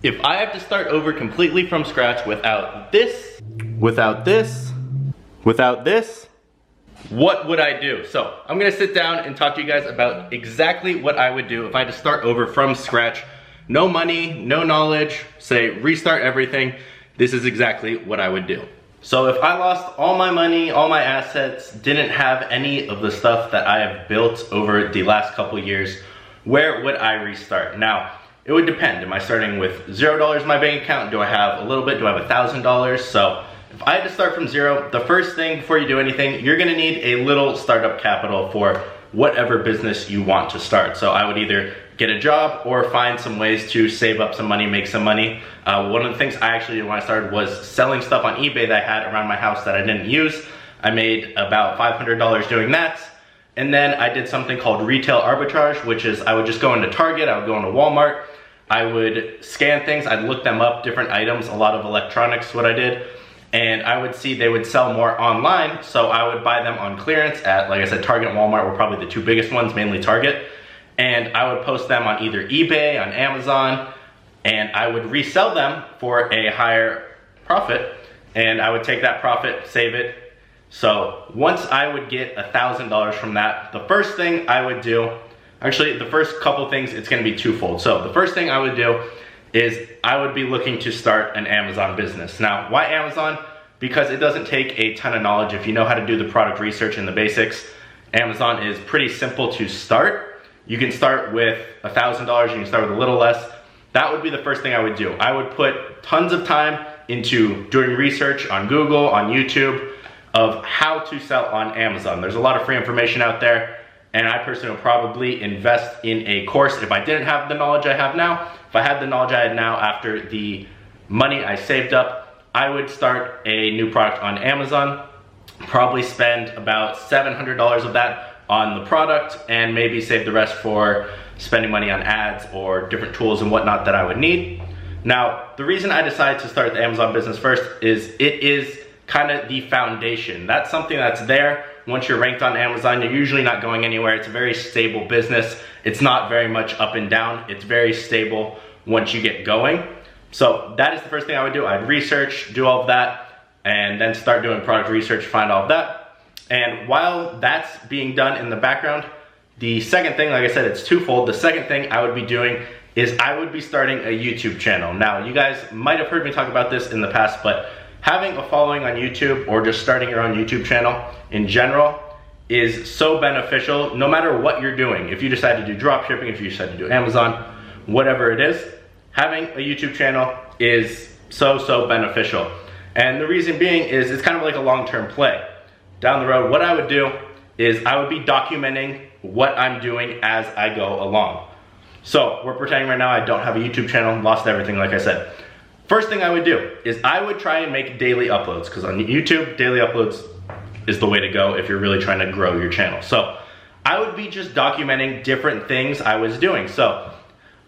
If I have to start over completely from scratch without this, what would I do? So I'm gonna sit down and talk to you guys about exactly what I would do if I had to start over from scratch. No money, no knowledge, say restart everything. This is exactly what I would do. So if I lost all my money, all my assets, didn't have any of the stuff that I have built over the last couple years, where would I restart? Now, it would depend. Am I starting with $0 in my bank account? Do I have a little bit? Do I have $1,000? So if I had to start from zero, the first thing before you do anything, you're gonna need a little startup capital for whatever business you want to start. So I would either get a job or find some ways to save up some money, make some money. One of the things I actually did when I started was selling stuff on eBay that I had around my house that I didn't use. I made about $500 doing that. And then I did something called retail arbitrage, which is I would just go into Target, I would go into Walmart, I would scan things, I'd look them up, different items, a lot of electronics, what I did, and I would see they would sell more online, so I would buy them on clearance at, like I said, Target and Walmart were probably the two biggest ones, mainly Target, and I would post them on either eBay, on Amazon, and I would resell them for a higher profit, and I would take that profit, save it. So once I would get $1,000 from that, the first thing I would do, actually the first couple things, it's gonna be twofold. So the first thing I would do is I would be looking to start an Amazon business. Now, why Amazon? Because it doesn't take a ton of knowledge. If you know how to do the product research and the basics, Amazon is pretty simple to start. You can start with $1,000, you can start with a little less. That would be the first thing I would do. I would put tons of time into doing research on Google, on YouTube, of how to sell on Amazon. There's a lot of free information out there, and I personally would probably invest in a course if I didn't have the knowledge I have now. If I had the knowledge I had now after the money I saved up, I would start a new product on Amazon, probably spend about $700 of that on the product, and maybe save the rest for spending money on ads or different tools and whatnot that I would need. Now, the reason I decided to start the Amazon business first is it is kind of the foundation. That's something that's there. Once you're ranked on Amazon, you're usually not going anywhere. It's a very stable business. It's not very much up and down. It's very stable once you get going. So that is the first thing I would do. I'd research, do all of that, and then start doing product research, find all of that. And while that's being done in the background, the second thing, like I said, it's twofold. The second thing I would be doing is I would be starting a YouTube channel. Now, you guys might have heard me talk about this in the past, but having a following on YouTube or just starting your own YouTube channel in general is so beneficial no matter what you're doing. If you decide to do drop shipping, if you decide to do Amazon, whatever it is, having a YouTube channel is so beneficial. And the reason being is it's kind of like a long-term play. Down the road, what I would do is I would be documenting what I'm doing as I go along. So we're pretending right now I don't have a YouTube channel, lost everything like I said. First thing I would do is I would try and make daily uploads, because on YouTube, daily uploads is the way to go if you're really trying to grow your channel. So I would be just documenting different things I was doing. So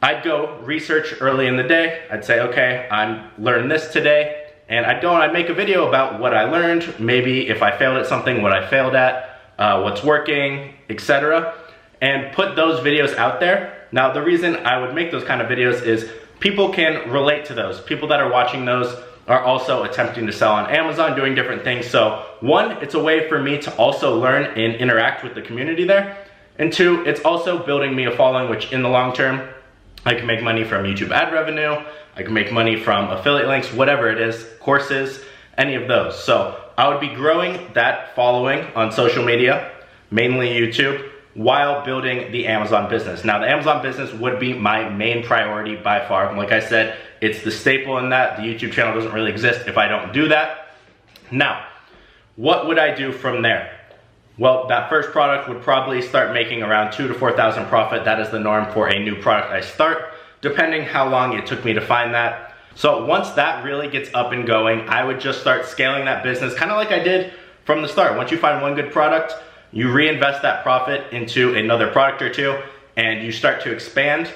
I'd go research early in the day. I'd say, okay, I learned this today, and I'd make a video about what I learned, maybe if I failed at something, what I failed at, what's working, etc. And put those videos out there. Now, the reason I would make those kind of videos is people can relate to those. People that are watching those are also attempting to sell on Amazon, doing different things. So one, it's a way for me to also learn and interact with the community there. And two, it's also building me a following, which in the long term, I can make money from YouTube ad revenue, I can make money from affiliate links, whatever it is, courses, any of those. So I would be growing that following on social media, mainly YouTube, while building the Amazon business. Now, the Amazon business would be my main priority by far. Like I said, it's the staple in that. The YouTube channel doesn't really exist if I don't do that. Now, what would I do from there? Well, that first product would probably start making around $2,000 to $4,000 profit. That is the norm for a new product I start, depending how long it took me to find that. So once that really gets up and going, I would just start scaling that business, kind of like I did from the start. Once you find one good product, you reinvest that profit into another product or two, and you start to expand.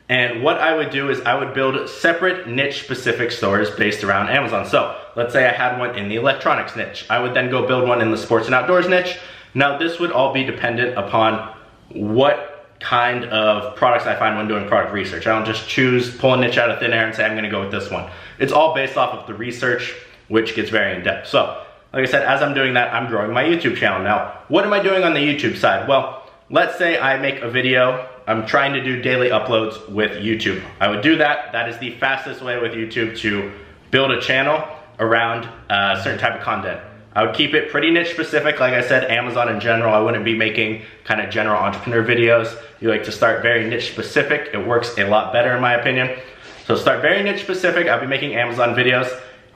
And what I would do is I would build separate niche specific stores based around Amazon. So let's say I had one in the electronics niche. I would then go build one in the sports and outdoors niche. Now, this would all be dependent upon what kind of products I find when doing product research. I don't just pull a niche out of thin air and say, I'm gonna go with this one. It's all based off of the research, which gets very in depth. So, like I said, as I'm doing that, I'm growing my YouTube channel. Now, what am I doing on the YouTube side? Well, let's say I make a video. I'm trying to do daily uploads with YouTube. I would do that. That is the fastest way with YouTube to build a channel around a certain type of content. I would keep it pretty niche specific. Like I said, Amazon in general, I wouldn't be making kind of general entrepreneur videos. You like to start very niche specific. It works a lot better in my opinion. So start very niche specific. I'll be making Amazon videos.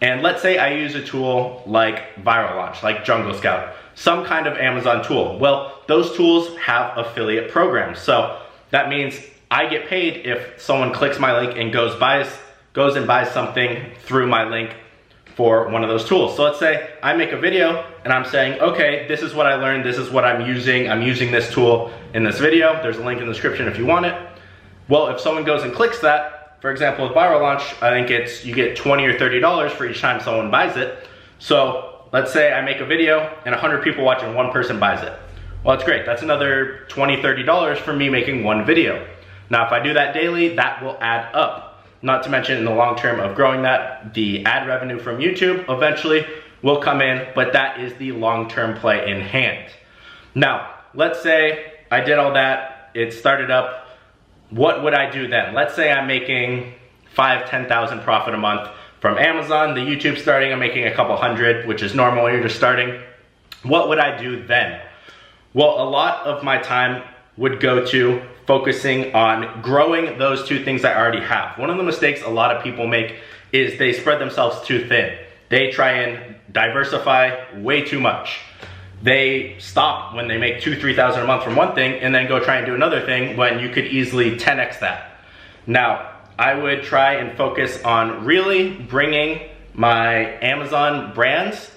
And let's say I use a tool like Viral Launch, like Jungle Scout, some kind of Amazon tool. Well, those tools have affiliate programs. So that means I get paid if someone clicks my link and goes and buys something through my link for one of those tools. So let's say I make a video and I'm saying, okay, this is what I learned, this is what I'm using this tool in this video. There's a link in the description if you want it. Well, if someone goes and clicks that, for example, with Viral Launch, I think you get $20 or $30 for each time someone buys it. So let's say I make a video and 100 people watch and one person buys it. Well, that's great. That's another $20, $30 for me making one video. Now, if I do that daily, that will add up. Not to mention in the long term of growing that, the ad revenue from YouTube eventually will come in, but that is the long-term play in hand. Now, let's say I did all that, it started up. What would I do then? Let's say I'm making $5,000, $10,000 profit a month from Amazon. The YouTube starting, I'm making a couple hundred, which is normal when you're just starting. What would I do then? Well, a lot of my time would go to focusing on growing those two things I already have. One of the mistakes a lot of people make is they spread themselves too thin. They try and diversify way too much. They stop when they make $2,000, $3,000 a month from one thing and then go try and do another thing when you could easily 10x that. Now, I would try and focus on really bringing my Amazon brands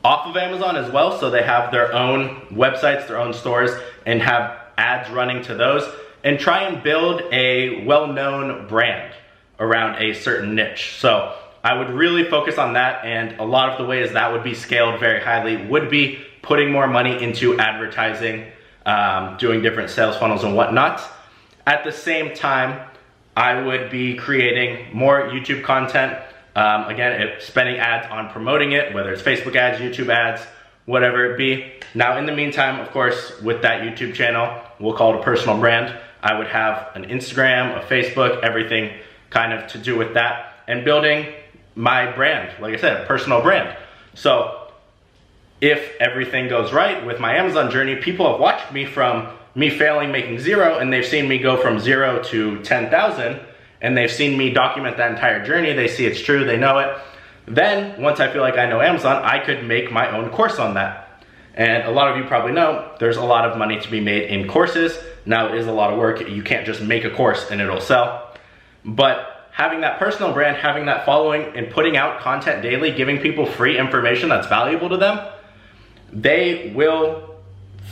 off of Amazon as well, so they have their own websites, their own stores, and have ads running to those, and try and build a well-known brand around a certain niche. So I would really focus on that, and a lot of the ways that would be scaled very highly would be putting more money into advertising, doing different sales funnels and whatnot. At the same time, I would be creating more YouTube content. Again, spending ads on promoting it, whether it's Facebook ads, YouTube ads, whatever it be. Now, in the meantime, of course, with that YouTube channel, we'll call it a personal brand. I would have an Instagram, a Facebook, everything kind of to do with that, and building my brand, like I said, a personal brand. So if everything goes right with my Amazon journey, people have watched me from me failing, making zero, and they've seen me go from 0 to 10,000, and they've seen me document that entire journey. They see it's true, they know it. Then, once I feel like I know Amazon, I could make my own course on that. And a lot of you probably know, there's a lot of money to be made in courses. Now, it is a lot of work. You can't just make a course and it'll sell. But having that personal brand, having that following, and putting out content daily, giving people free information that's valuable to them, they will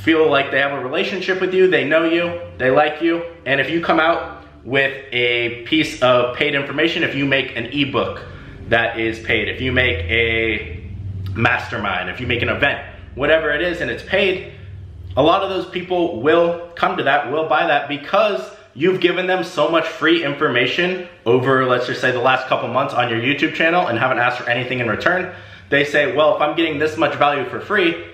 feel like they have a relationship with you, they know you, they like you, and if you come out with a piece of paid information, if you make an ebook that is paid, if you make a mastermind, if you make an event, whatever it is and it's paid, a lot of those people will come to that, will buy that because you've given them so much free information over, let's just say, the last couple months on your YouTube channel and haven't asked for anything in return. They say, well, if I'm getting this much value for free,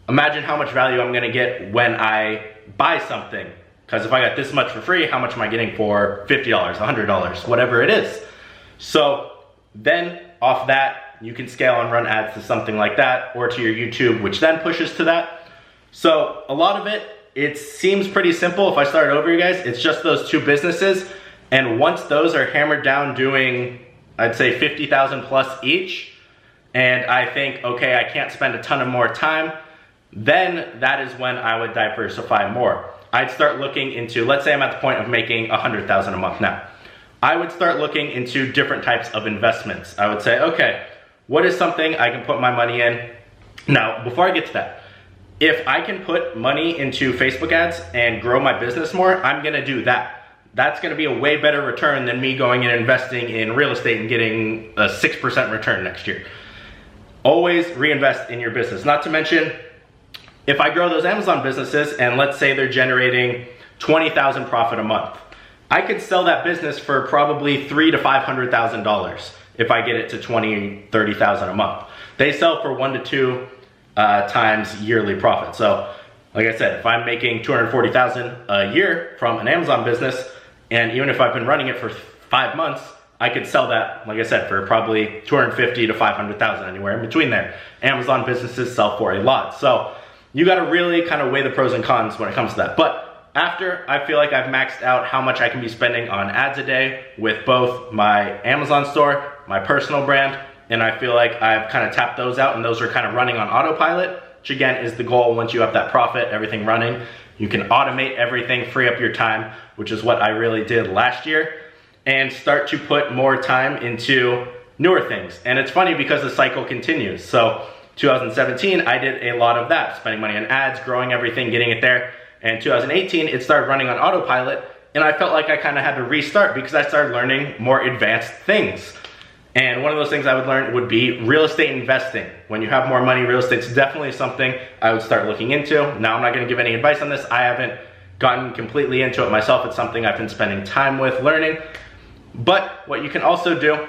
imagine how much value I'm gonna get when I buy something. Because if I got this much for free, how much am I getting for $50, $100, whatever it is? So then off that, you can scale and run ads to something like that, or to your YouTube, which then pushes to that. So a lot of it seems pretty simple. If I start over, you guys, it's just those two businesses. And once those are hammered down doing, I'd say 50,000 plus each, and I think, okay, I can't spend a ton of more time, then that is when I would diversify more. I'd start looking into, let's say I'm at the point of making 100,000 a month now. I would start looking into different types of investments. I would say, okay, what is something I can put my money in? Now, before I get to that, if I can put money into Facebook ads and grow my business more, I'm gonna do that. That's gonna be a way better return than me going and investing in real estate and getting a 6% return next year. Always reinvest in your business. Not to mention, if I grow those Amazon businesses and let's say they're generating $20,000 profit a month. I could sell that business for probably $300,000 to $500,000 if I get it to $20,000, $30,000 a month. They sell for 1 to 2 times yearly profit. So like I said, if I'm making $240,000 a year from an Amazon business, and even if I've been running it for 5 months, I could sell that, like I said, for probably $250,000 to $500,000, anywhere in between there. Amazon businesses sell for a lot. So you gotta really kind of weigh the pros and cons when it comes to that. But after I feel like I've maxed out how much I can be spending on ads a day with both my Amazon store, my personal brand, and I feel like I've kind of tapped those out and those are kind of running on autopilot, which again is the goal. Once you have that profit, everything running, you can automate everything, free up your time, which is what I really did last year, and start to put more time into newer things. And it's funny because the cycle continues. So 2017, I did a lot of that, spending money on ads, growing everything, getting it there. And 2018, it started running on autopilot, and I felt like I kind of had to restart because I started learning more advanced things. And one of those things I would learn would be real estate investing. When you have more money, real estate's definitely something I would start looking into. Now, I'm not gonna give any advice on this. I haven't gotten completely into it myself. It's something I've been spending time with learning. But what you can also do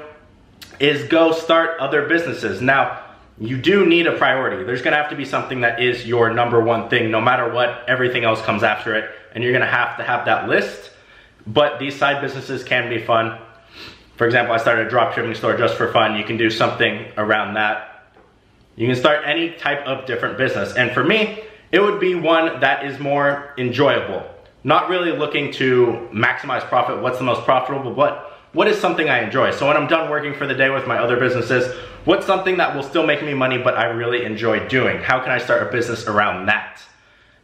is go start other businesses. Now, you do need a priority. There's gonna have to be something that is your number one thing, no matter what, everything else comes after it, and you're gonna have to have that list. But these side businesses can be fun. For example, I started a dropshipping store just for fun. You can do something around that. You can start any type of different business. And for me, it would be one that is more enjoyable. Not really looking to maximize profit, what's the most profitable, but what is something I enjoy? So when I'm done working for the day with my other businesses, what's something that will still make me money but I really enjoy doing? How can I start a business around that?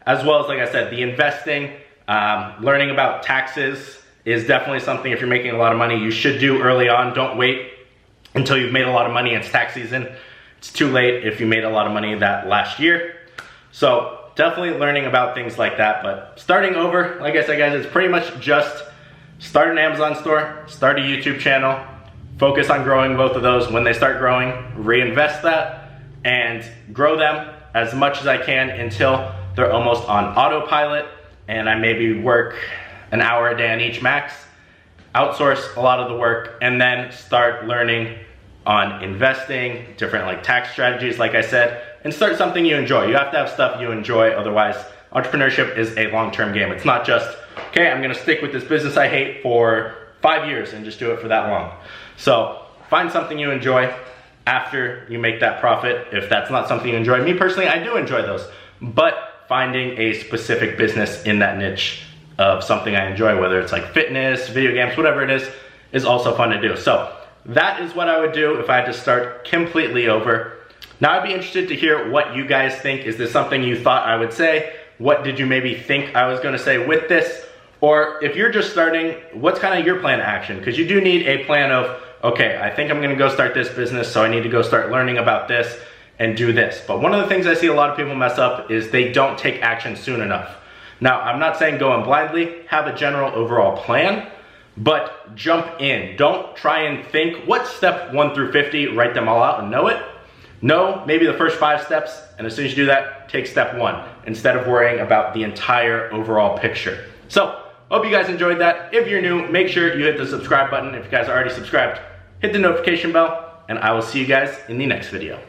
As well as, like I said, the investing, learning about taxes is definitely something, if you're making a lot of money, you should do early on. Don't wait until you've made a lot of money and it's tax season. It's too late if you made a lot of money that last year. So definitely learning about things like that. But starting over, like I said, guys, it's pretty much just start an Amazon store, start a YouTube channel, focus on growing both of those. When they start growing, reinvest that and grow them as much as I can until they're almost on autopilot, and I maybe work an hour a day on each max, outsource a lot of the work, and then start learning on investing, different like tax strategies, like I said, and start something you enjoy. You have to have stuff you enjoy, otherwise entrepreneurship is a long-term game. It's not just, okay, I'm gonna stick with this business I hate for 5 years and just do it for that long. So find something you enjoy after you make that profit. If that's not something you enjoy, me personally, I do enjoy those, but finding a specific business in that niche of something I enjoy, whether it's like fitness, video games, whatever it is also fun to do. So that is what I would do if I had to start completely over. Now I'd be interested to hear what you guys think. Is this something you thought I would say? What did you maybe think I was gonna say with this? Or if you're just starting, what's kind of your plan of action? Because you do need a plan of, okay, I think I'm gonna go start this business, so I need to go start learning about this and do this. But one of the things I see a lot of people mess up is they don't take action soon enough. Now, I'm not saying go in blindly, have a general overall plan, but jump in. Don't try and think, what's step 1 through 50, write them all out and know it. Know maybe the first 5 steps, and as soon as you do that, take step 1, instead of worrying about the entire overall picture. So, hope you guys enjoyed that. If you're new, make sure you hit the subscribe button. If you guys are already subscribed, hit the notification bell, and I will see you guys in the next video.